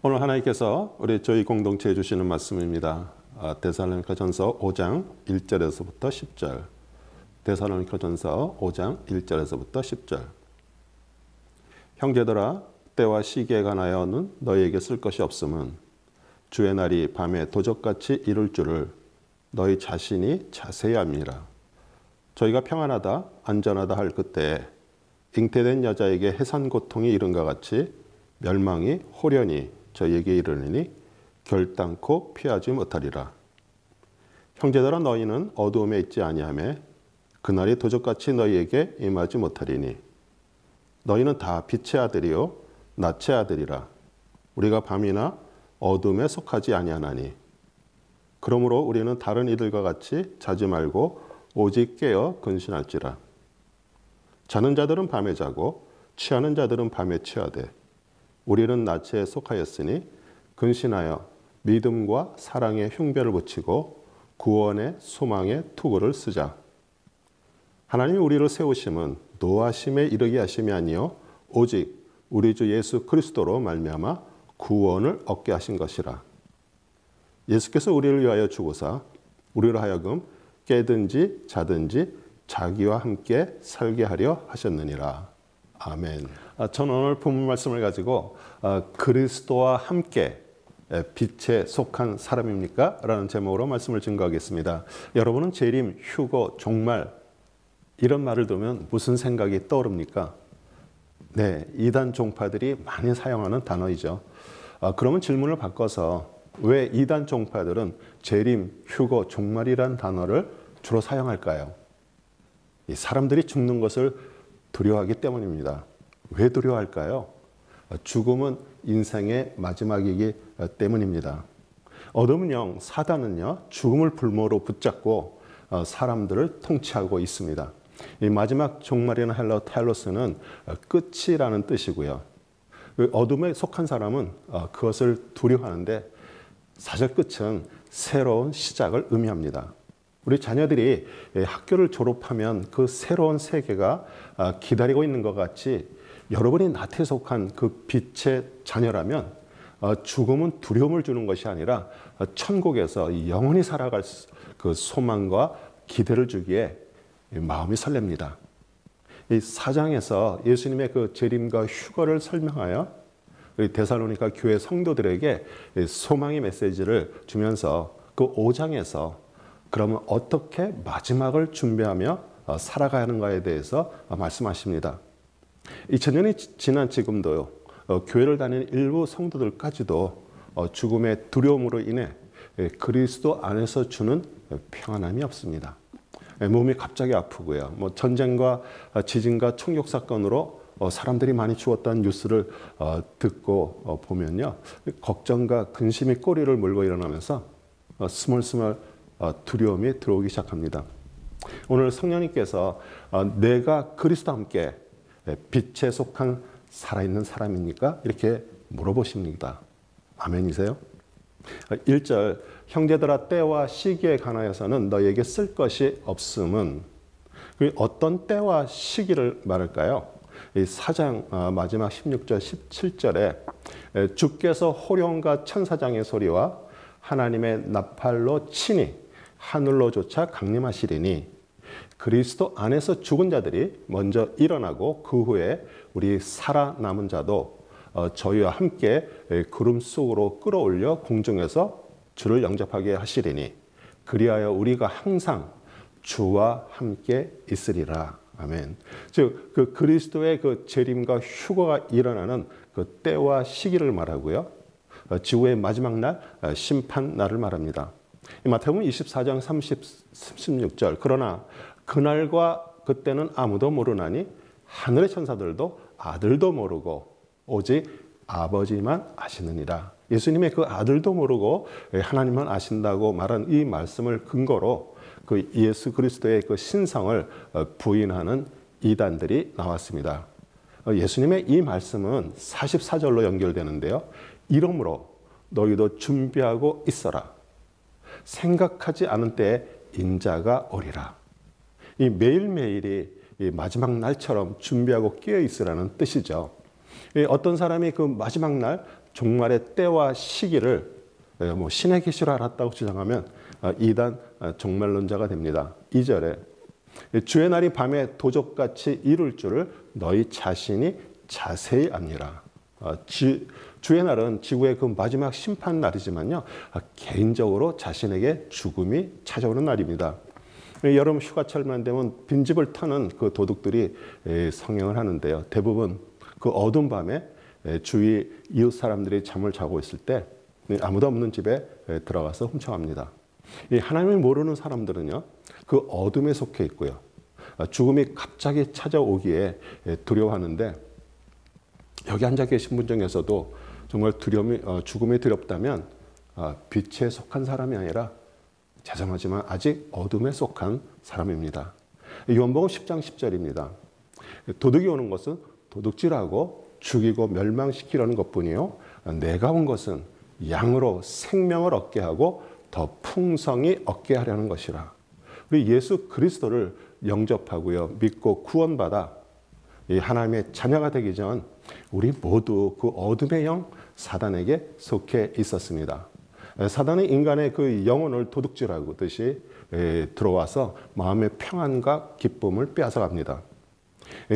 오늘 하나님께서 저희 공동체에 주시는 말씀입니다. 데살로니가전서 5장 1절에서부터 10절. 데살로니가전서 5장 1절에서부터 10절. 형제들아, 때와 시기에 관하여는 너희에게 쓸 것이 없음은 주의 날이 밤에 도적같이 이룰 줄을 너희 자신이 자세히 압니다. 저희가 평안하다 안전하다 할 그때에 잉태된 여자에게 해산 고통이 이른과 같이 멸망이 호련히 저희에게 이르느니 결단코 피하지 못하리라. 형제들아, 너희는 어두움에 있지 아니하매 그날이 도적같이 너희에게 임하지 못하리니 너희는 다 빛의 아들이요 낮의 아들이라. 우리가 밤이나 어둠에 속하지 아니하나니 그러므로 우리는 다른 이들과 같이 자지 말고 오직 깨어 근신할지라. 자는 자들은 밤에 자고 취하는 자들은 밤에 취하되 우리는 낮에 속하였으니 근신하여 믿음과 사랑의 흉배를 붙이고 구원의 소망의 투구를 쓰자. 하나님이 우리를 세우심은 노하심에 이르게 하심이 아니요 오직 우리 주 예수 그리스도로 말미암아 구원을 얻게 하신 것이라. 예수께서 우리를 위하여 죽으사 우리로 하여금 깨든지 자든지 자기와 함께 살게 하려 하셨느니라. 아멘. 저는 오늘 본문 말씀을 가지고 그리스도와 함께 빛에 속한 사람입니까? 라는 제목으로 말씀을 증거하겠습니다. 여러분은 재림, 휴거, 종말 이런 말을 들으면 무슨 생각이 떠오릅니까? 네, 이단 종파들이 많이 사용하는 단어이죠. 그러면 질문을 바꿔서 왜 이단 종파들은 재림, 휴거, 종말이라는 단어를 주로 사용할까요? 이 사람들이 죽는 것을 두려워하기 때문입니다. 왜 두려워할까요? 죽음은 인생의 마지막이기 때문입니다. 어두운 영, 사단은요, 죽음을 불모로 붙잡고 사람들을 통치하고 있습니다. 이 마지막 종말이라는 헬라어 텔로스는 끝이라는 뜻이고요. 어둠에 속한 사람은 그것을 두려워하는데 사실 끝은 새로운 시작을 의미합니다. 우리 자녀들이 학교를 졸업하면 그 새로운 세계가 기다리고 있는 것 같이 여러분이 나태에 속한 그 빛의 자녀라면 죽음은 두려움을 주는 것이 아니라 천국에서 영원히 살아갈 그 소망과 기대를 주기에 마음이 설렙니다. 이 4장에서 예수님의 그 재림과 휴거를 설명하여 우리 데살로니가 교회 성도들에게 소망의 메시지를 주면서 그 5장에서 그러면 어떻게 마지막을 준비하며 살아가야 하는가에 대해서 말씀하십니다. 2000년이 지난 지금도요, 교회를 다니는 일부 성도들까지도 죽음의 두려움으로 인해 그리스도 안에서 주는 평안함이 없습니다. 몸이 갑자기 아프고요, 전쟁과 지진과 총격 사건으로 사람들이 많이 죽었다는 뉴스를 듣고 보면요, 걱정과 근심이 꼬리를 물고 일어나면서 스멀스멀 두려움이 들어오기 시작합니다. 오늘 성령님께서 내가 그리스도와 함께 빛에 속한 살아있는 사람입니까? 이렇게 물어보십니다. 아멘이세요? 1절, 형제들아, 때와 시기에 관하여서는 너에게 쓸 것이 없음은 어떤 때와 시기를 말할까요? 이 4장 마지막 16절 17절에 주께서 호령과 천사장의 소리와 하나님의 나팔로 친히 하늘로조차 강림하시리니 그리스도 안에서 죽은 자들이 먼저 일어나고 그 후에 우리 살아남은 자도 저희와 함께 구름 속으로 끌어올려 공중에서 주를 영접하게 하시리니 그리하여 우리가 항상 주와 함께 있으리라. 아멘. 즉, 그 그리스도의 그 재림과 휴거가 일어나는 그 때와 시기를 말하고요, 지구의 마지막 날, 심판 날을 말합니다. 마태복음 24장 36절, 그러나 그날과 그때는 아무도 모르나니 하늘의 천사들도 아들도 모르고 오직 아버지만 아시느니라. 예수님의 그 아들도 모르고 하나님만 아신다고 말한 이 말씀을 근거로 그 예수 그리스도의 그 신성을 부인하는 이단들이 나왔습니다. 예수님의 이 말씀은 44절로 연결되는데요, 이러므로 너희도 준비하고 있어라. 생각하지 않은 때에 인자가 오리라. 이 매일매일이 이 마지막 날처럼 준비하고 깨어 있으라는 뜻이죠. 어떤 사람이 그 마지막 날 종말의 때와 시기를 신의 계시로 알았다고 주장하면 이단 종말론자가 됩니다. 2절에 주의 날이 밤에 도적같이 이룰 줄을 너희 자신이 자세히 압니다. 주의 날은 지구의 그 마지막 심판 날이지만요, 개인적으로 자신에게 죽음이 찾아오는 날입니다. 여름 휴가철만 되면 빈집을 터는 그 도둑들이 성행을 하는데요. 대부분 그 어두운 밤에 주위 이웃 사람들이 잠을 자고 있을 때 아무도 없는 집에 들어가서 훔쳐갑니다. 하나님을 모르는 사람들은요, 그 어둠에 속해 있고요, 죽음이 갑자기 찾아오기에 두려워하는데, 여기 앉아 계신 분 중에서도 정말 죽음이 두렵다면 빛에 속한 사람이 아니라 죄송하지만 아직 어둠에 속한 사람입니다. 요한복음 10장 10절입니다. 도둑이 오는 것은 도둑질하고 죽이고 멸망시키려는 것뿐이요, 내가 온 것은 양으로 생명을 얻게 하고 더 풍성히 얻게 하려는 것이라. 우리 예수 그리스도를 영접하고요, 믿고 구원받아 이 하나님의 자녀가 되기 전 우리 모두 그 어둠의 영 사단에게 속해 있었습니다. 사단은 인간의 그 영혼을 도둑질하듯이 들어와서 마음의 평안과 기쁨을 빼앗아갑니다.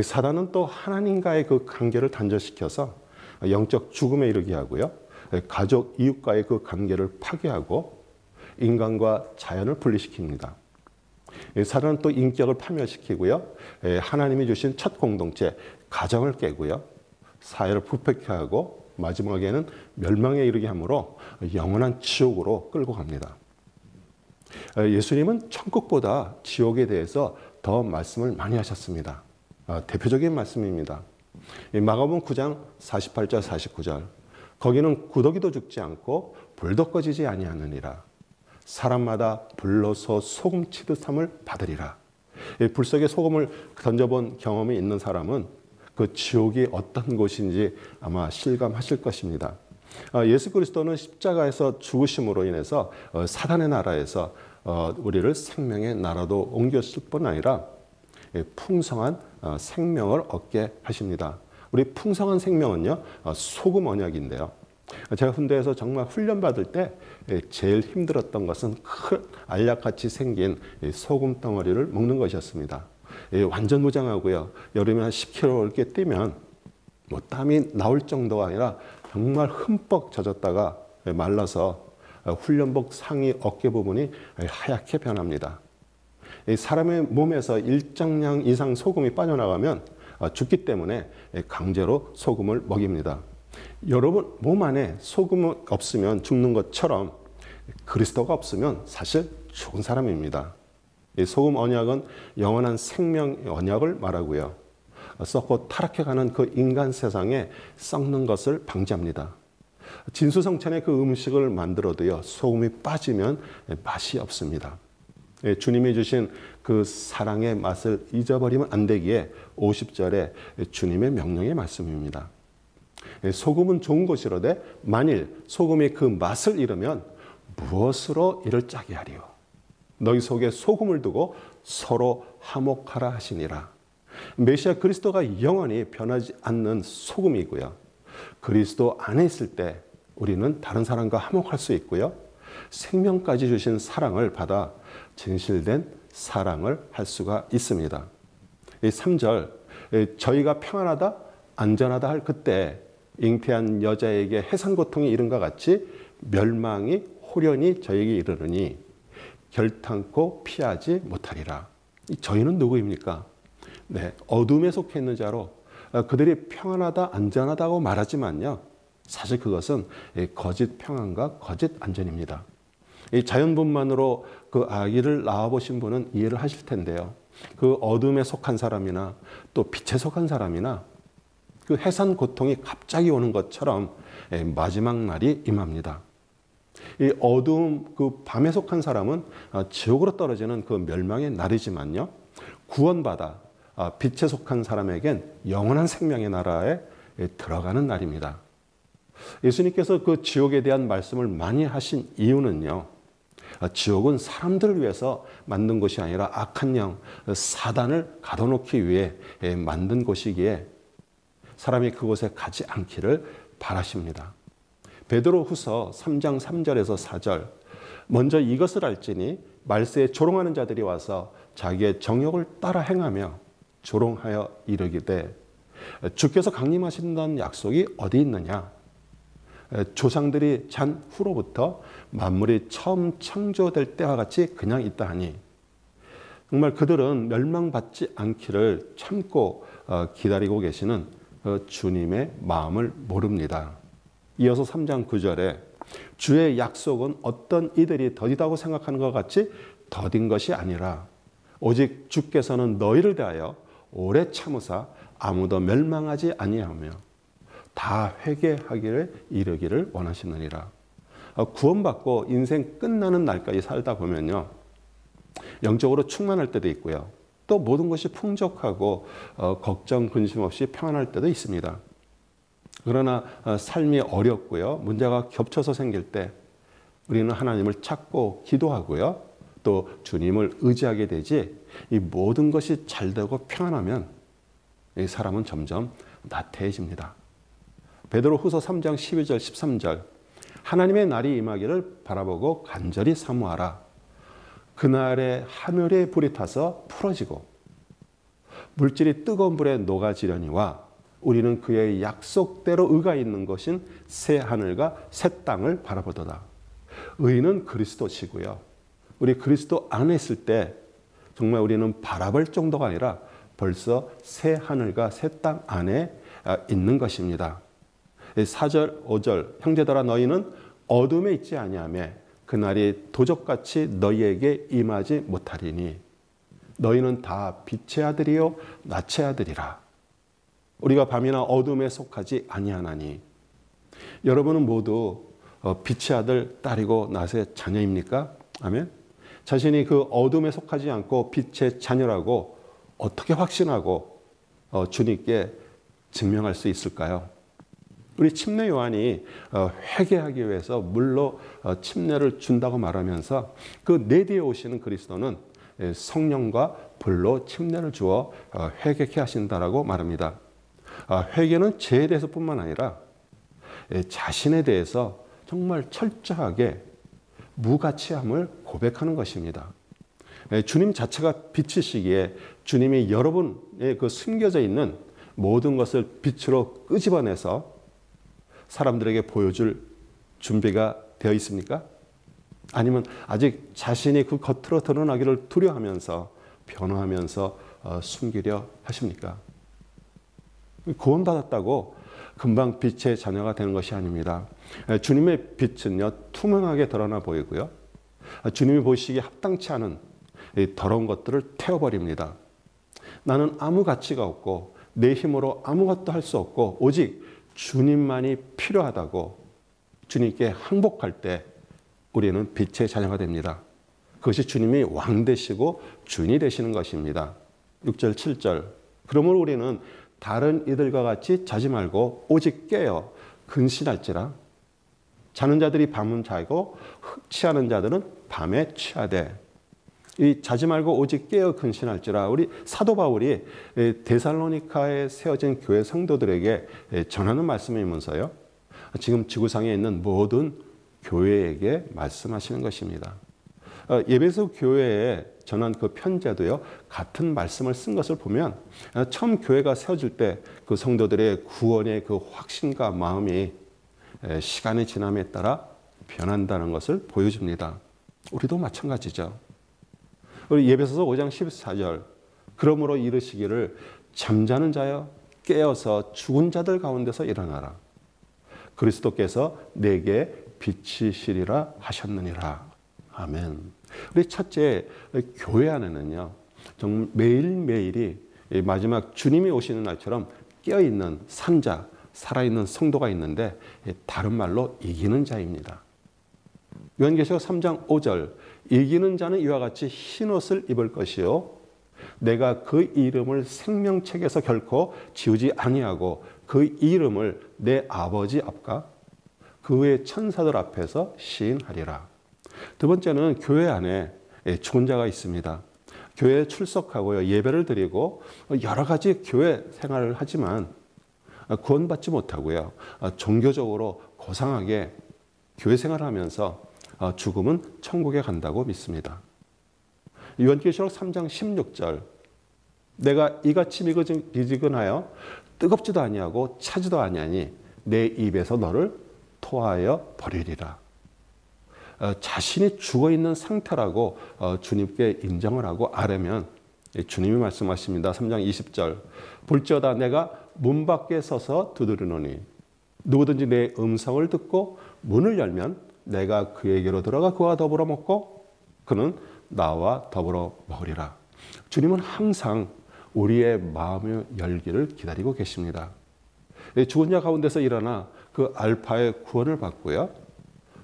사단은 또 하나님과의 그 관계를 단절시켜서 영적 죽음에 이르게 하고요, 가족, 이웃과의 그 관계를 파괴하고 인간과 자연을 분리시킵니다. 사단은 또 인격을 파멸시키고요, 하나님이 주신 첫 공동체, 가정을 깨고요, 사회를 부패케 하고 마지막에는 멸망에 이르게 하므로 영원한 지옥으로 끌고 갑니다. 예수님은 천국보다 지옥에 대해서 더 말씀을 많이 하셨습니다. 대표적인 말씀입니다. 마가복음 9장 48절 49절. 거기는 구더기도 죽지 않고 불도 꺼지지 아니하느니라. 사람마다 불로서 소금 치듯 함을 받으리라. 불 속에 소금을 던져본 경험이 있는 사람은 그 지옥이 어떤 곳인지 아마 실감하실 것입니다. 예수 그리스도는 십자가에서 죽으심으로 인해서 사단의 나라에서 우리를 생명의 나라로 옮겼을 뿐 아니라 풍성한 생명을 얻게 하십니다. 우리 풍성한 생명은요, 소금 언약인데요. 제가 군대에서 정말 훈련받을 때 제일 힘들었던 것은 큰 알약같이 생긴 소금 덩어리를 먹는 것이었습니다. 완전 무장하고요, 여름에 한 10km 이렇게 뛰면 땀이 나올 정도가 아니라 정말 흠뻑 젖었다가 말라서 훈련복 상의 어깨 부분이 하얗게 변합니다. 사람의 몸에서 일정량 이상 소금이 빠져나가면 죽기 때문에 강제로 소금을 먹입니다. 여러분 몸 안에 소금이 없으면 죽는 것처럼 그리스도가 없으면 사실 죽은 사람입니다. 소금 언약은 영원한 생명 언약을 말하고요, 썩고 타락해가는 그 인간 세상에 썩는 것을 방지합니다. 진수성찬의 그 음식을 만들어도요, 소금이 빠지면 맛이 없습니다. 주님이 주신 그 사랑의 맛을 잊어버리면 안 되기에 50절에 주님의 명령의 말씀입니다. 소금은 좋은 것이로되 만일 소금이 그 맛을 잃으면 무엇으로 이를 짜게 하리요? 너희 속에 소금을 두고 서로 화목하라 하시니라. 메시아 그리스도가 영원히 변하지 않는 소금이고요, 그리스도 안에 있을 때 우리는 다른 사람과 화목할 수 있고요, 생명까지 주신 사랑을 받아 진실된 사랑을 할 수가 있습니다. 3절, 저희가 평안하다 안전하다 할 그때 잉태한 여자에게 해산 고통이 이른과 같이 멸망이 호련히 저에게 이르르니 결탄코 피하지 못하리라. 저희는 누구입니까? 네, 어둠에 속해 있는 자로 그들이 평안하다 안전하다고 말하지만요, 사실 그것은 거짓 평안과 거짓 안전입니다. 이 자연분만으로 그 아기를 낳아보신 분은 이해를 하실 텐데요, 그 어둠에 속한 사람이나 또 빛에 속한 사람이나 그 해산 고통이 갑자기 오는 것처럼 마지막 날이 임합니다. 이 어두움, 그 밤에 속한 사람은 지옥으로 떨어지는 그 멸망의 날이지만요, 구원받아 빛에 속한 사람에겐 영원한 생명의 나라에 들어가는 날입니다. 예수님께서 그 지옥에 대한 말씀을 많이 하신 이유는요, 지옥은 사람들을 위해서 만든 곳이 아니라 악한 영, 사단을 가둬놓기 위해 만든 곳이기에 사람이 그곳에 가지 않기를 바라십니다. 베드로후서 3장 3절에서 4절 먼저 이것을 알지니 말세에 조롱하는 자들이 와서 자기의 정욕을 따라 행하며 조롱하여 이르기되 주께서 강림하신다는 약속이 어디 있느냐? 조상들이 잔 후로부터 만물이 처음 창조될 때와 같이 그냥 있다 하니 정말 그들은 멸망받지 않기를 참고 기다리고 계시는 주님의 마음을 모릅니다. 이어서 3장 9절에 주의 약속은 어떤 이들이 더디다고 생각하는 것 같이 더딘 것이 아니라 오직 주께서는 너희를 대하여 오래 참으사 아무도 멸망하지 아니하며 다 회개하기를 이르기를 원하시느니라. 구원받고 인생 끝나는 날까지 살다 보면요, 영적으로 충만할 때도 있고요, 또 모든 것이 풍족하고 걱정 근심 없이 평안할 때도 있습니다. 그러나 삶이 어렵고요, 문제가 겹쳐서 생길 때 우리는 하나님을 찾고 기도하고요, 또 주님을 의지하게 되지, 이 모든 것이 잘되고 평안하면 이 사람은 점점 나태해집니다. 베드로후서 3장 12절 13절 하나님의 날이 임하기를 바라보고 간절히 사모하라. 그날에 하늘에 불이 타서 풀어지고 물질이 뜨거운 불에 녹아지려니와 우리는 그의 약속대로 의가 있는 것인 새 하늘과 새 땅을 바라보도다. 의는 그리스도시고요, 우리 그리스도 안에 있을 때 정말 우리는 바라볼 정도가 아니라 벌써 새 하늘과 새 땅 안에 있는 것입니다. 4절 5절 형제들아 너희는 어둠에 있지 아니하며 그날이 도적같이 너희에게 임하지 못하리니 너희는 다 빛의 아들이요 낮의 아들이라. 우리가 밤이나 어둠에 속하지 아니하나니. 여러분은 모두 빛의 아들 딸이고 낮의 자녀입니까? 아멘. 자신이 그 어둠에 속하지 않고 빛의 자녀라고 어떻게 확신하고 주님께 증명할 수 있을까요? 우리 침례 요한이 회개하기 위해서 물로 침례를 준다고 말하면서 그 내 뒤에 오시는 그리스도는 성령과 불로 침례를 주어 회개케 하신다라고 말합니다. 회개는 죄에 대해서뿐만 아니라 자신에 대해서 정말 철저하게 무가치함을 고백하는 것입니다. 주님 자체가 빛이시기에 주님이 여러분의 그 숨겨져 있는 모든 것을 빛으로 끄집어내서 사람들에게 보여줄 준비가 되어 있습니까? 아니면 아직 자신이 그 겉으로 드러나기를 두려워하면서 변호하면서 숨기려 하십니까? 구원받았다고 금방 빛의 자녀가 되는 것이 아닙니다. 주님의 빛은요, 투명하게 드러나 보이고요, 주님이 보시기에 합당치 않은 더러운 것들을 태워버립니다. 나는 아무 가치가 없고 내 힘으로 아무것도 할 수 없고 오직 주님만이 필요하다고 주님께 항복할 때 우리는 빛의 자녀가 됩니다. 그것이 주님이 왕 되시고 주인이 되시는 것입니다. 6절 7절 그러므로 우리는 다른 이들과 같이 자지 말고 오직 깨어 근신할지라. 자는 자들이 밤은 자고 취하는 자들은 밤에 취하되. 이 자지 말고 오직 깨어 근신할지라. 우리 사도 바울이 데살로니카에 세워진 교회 성도들에게 전하는 말씀이면서요, 지금 지구상에 있는 모든 교회에게 말씀하시는 것입니다. 예배소 교회에 전한 그 편지에도요, 같은 말씀을 쓴 것을 보면 처음 교회가 세워질 때 그 성도들의 구원의 그 확신과 마음이 시간이 지남에 따라 변한다는 것을 보여줍니다. 우리도 마찬가지죠. 우리 예배소서 5장 14절 그러므로 이르시기를 잠자는 자여 깨어서 죽은 자들 가운데서 일어나라. 그리스도께서 내게 빛이시리라 하셨느니라. 아멘. 우리 첫째, 교회 안에는요, 정말 매일매일이 마지막 주님이 오시는 날처럼 깨어있는 산자, 살아있는 성도가 있는데 다른 말로 이기는 자입니다. 요한계시록 3장 5절 이기는 자는 이와 같이 흰옷을 입을 것이요 내가 그 이름을 생명책에서 결코 지우지 아니하고 그 이름을 내 아버지 앞과 그 외의 천사들 앞에서 시인하리라. 두 번째는 교회 안에 죽은 자가 있습니다. 교회에 출석하고요, 예배를 드리고 여러 가지 교회 생활을 하지만 구원받지 못하고요, 종교적으로 고상하게 교회 생활을 하면서 죽음은 천국에 간다고 믿습니다. 요한계시록 3장 16절 내가 이같이 미지근하여 뜨겁지도 아니하고 차지도 아니하니 내 입에서 너를 토하여 버리리라. 자신이 죽어있는 상태라고 주님께 인정을 하고 아뢰면 주님이 말씀하십니다. 3장 20절 볼지어다 내가 문 밖에 서서 두드리노니 누구든지 내 음성을 듣고 문을 열면 내가 그에게로 들어가 그와 더불어 먹고 그는 나와 더불어 먹으리라. 주님은 항상 우리의 마음의 열기를 기다리고 계십니다. 죽은 자 가운데서 일어나 그 알파의 구원을 받고요.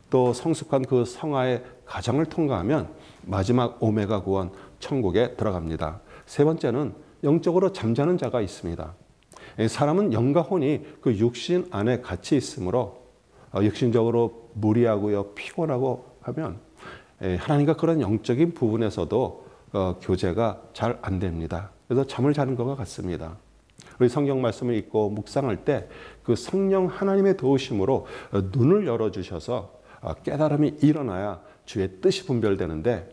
또 성숙한 그 성화의 과정을 통과하면 마지막 오메가 구원 천국에 들어갑니다. 세 번째는 영적으로 잠자는 자가 있습니다. 사람은 영과 혼이 그 육신 안에 같이 있으므로 육신적으로 무리하고요 피곤하고 하면 하나님과 그런 영적인 부분에서도 교제가 잘 안 됩니다. 그래서 잠을 자는 것과 같습니다. 우리 성경 말씀을 읽고 묵상할 때 그 성령 하나님의 도우심으로 눈을 열어주셔서 깨달음이 일어나야 주의 뜻이 분별되는데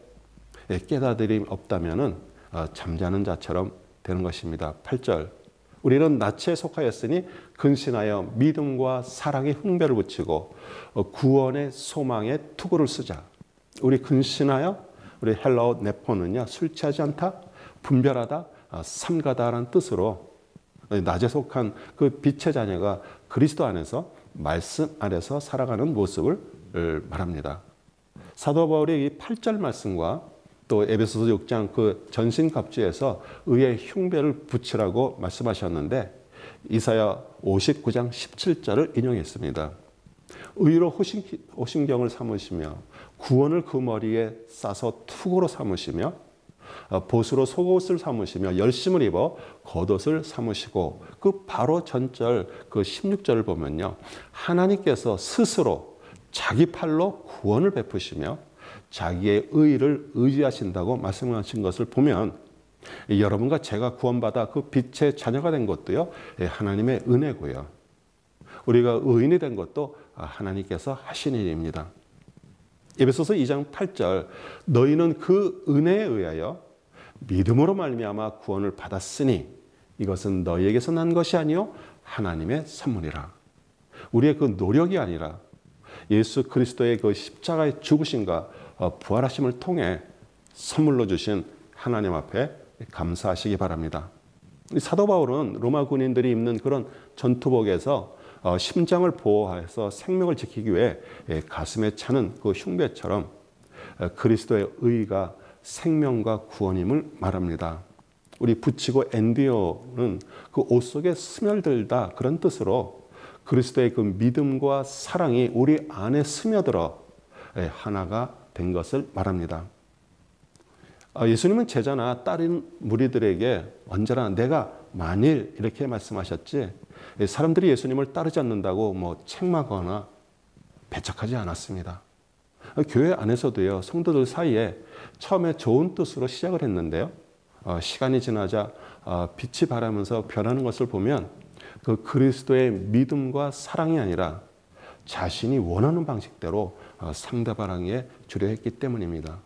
깨달음이 없다면 잠자는 자처럼 되는 것입니다. 8절 우리는 나치에 속하였으니 근신하여 믿음과 사랑의 흥배를 붙이고 구원의 소망의 투구를 쓰자. 우리 근신하여 우리 헬라어 네포는요 술 취하지 않다, 분별하다, 삼가다라는 뜻으로 낮에 속한 그 빛의 자녀가 그리스도 안에서 말씀 안에서 살아가는 모습을 말합니다. 사도 바울이 이 8절 말씀과 또 에베소서 6장 그 전신갑주에서 의의 흉배를 붙이라고 말씀하셨는데 이사야 59장 17절을 인용했습니다. 의로 호신경을 삼으시며 구원을 그 머리에 싸서 투구로 삼으시며 보수로 속옷을 삼으시며 열심을 입어 겉옷을 삼으시고 그 바로 전절 그 16절을 보면요. 하나님께서 스스로 자기 팔로 구원을 베푸시며 자기의 의를 의지하신다고 말씀하신 것을 보면 여러분과 제가 구원받아 그 빛의 자녀가 된 것도요. 하나님의 은혜고요. 우리가 의인이 된 것도 하나님께서 하신 일입니다. 에베소서 2장 8절 너희는 그 은혜에 의하여 믿음으로 말미암아 구원을 받았으니 이것은 너희에게서 난 것이 아니요 하나님의 선물이라. 우리의 그 노력이 아니라 예수 그리스도의 그 십자가의 죽으심과 부활하심을 통해 선물로 주신 하나님 앞에 감사하시기 바랍니다. 사도 바울은 로마 군인들이 입는 그런 전투복에서 심장을 보호해서 생명을 지키기 위해 가슴에 차는 그 흉배처럼 그리스도의 의가 생명과 구원임을 말합니다. 우리 붙이고 엔디오는 그 옷 속에 스며들다 그런 뜻으로 그리스도의 그 믿음과 사랑이 우리 안에 스며들어 하나가 된 것을 말합니다. 예수님은 제자나 따른 무리들에게 언제나 내가 만일 이렇게 말씀하셨지 사람들이 예수님을 따르지 않는다고 책망하거나 배척하지 않았습니다. 교회 안에서도요 성도들 사이에 처음에 좋은 뜻으로 시작을 했는데요 시간이 지나자 빛이 바라면서 변하는 것을 보면 그 그리스도의 믿음과 사랑이 아니라 자신이 원하는 방식대로 상대방에게 주려 했기 때문입니다.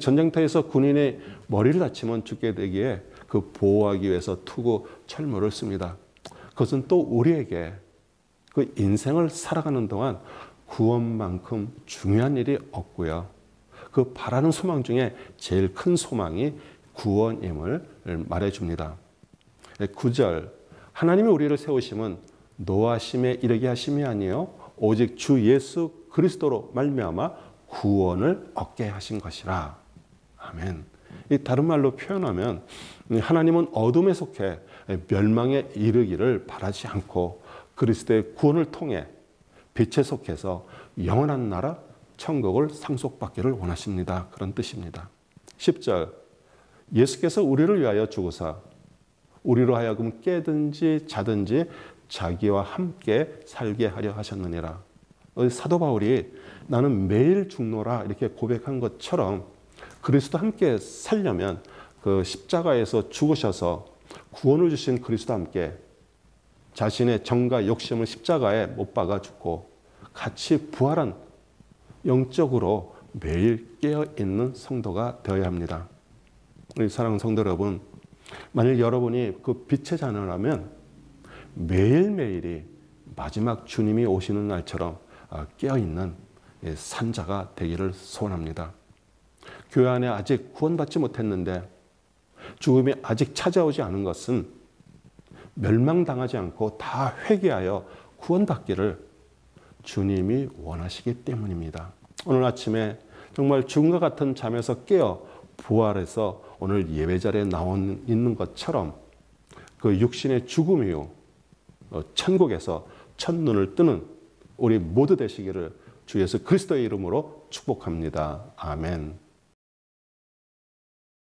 전쟁터에서 군인의 머리를 다치면 죽게 되기에 그 보호하기 위해서 투구 철모를 씁니다. 그것은 또 우리에게 그 인생을 살아가는 동안 구원만큼 중요한 일이 없고요. 그 바라는 소망 중에 제일 큰 소망이 구원임을 말해줍니다. 9절 하나님이 우리를 세우심은 노하심에 이르게 하심이 아니요 오직 주 예수 그리스도로 말미암아 구원을 얻게 하신 것이라. 아멘. 이 다른 말로 표현하면 하나님은 어둠에 속해 멸망에 이르기를 바라지 않고 그리스도의 구원을 통해 빛에 속해서 영원한 나라 천국을 상속받기를 원하십니다. 그런 뜻입니다. 10절 예수께서 우리를 위하여 죽으사 우리로 하여금 깨든지 자든지 자기와 함께 살게 하려 하셨느니라. 사도 바울이 나는 매일 죽노라 이렇게 고백한 것처럼 그리스도 함께 살려면 그 십자가에서 죽으셔서 구원을 주신 그리스도 함께 자신의 정과 욕심을 십자가에 못 박아 죽고 같이 부활한 영적으로 매일 깨어있는 성도가 되어야 합니다. 우리 사랑하는 성도 여러분, 만일 여러분이 그 빛의 자녀라면 매일매일이 마지막 주님이 오시는 날처럼 깨어있는 산자가 되기를 소원합니다. 교회 안에 아직 구원받지 못했는데 죽음이 아직 찾아오지 않은 것은 멸망당하지 않고 다 회개하여 구원받기를 주님이 원하시기 때문입니다. 오늘 아침에 정말 죽음과 같은 잠에서 깨어 부활해서 오늘 예배자리에 나와 있는 것처럼 그 육신의 죽음 이후 천국에서 첫눈을 뜨는 우리 모두 되시기를 주 예수 그리스도의 이름으로 축복합니다. 아멘.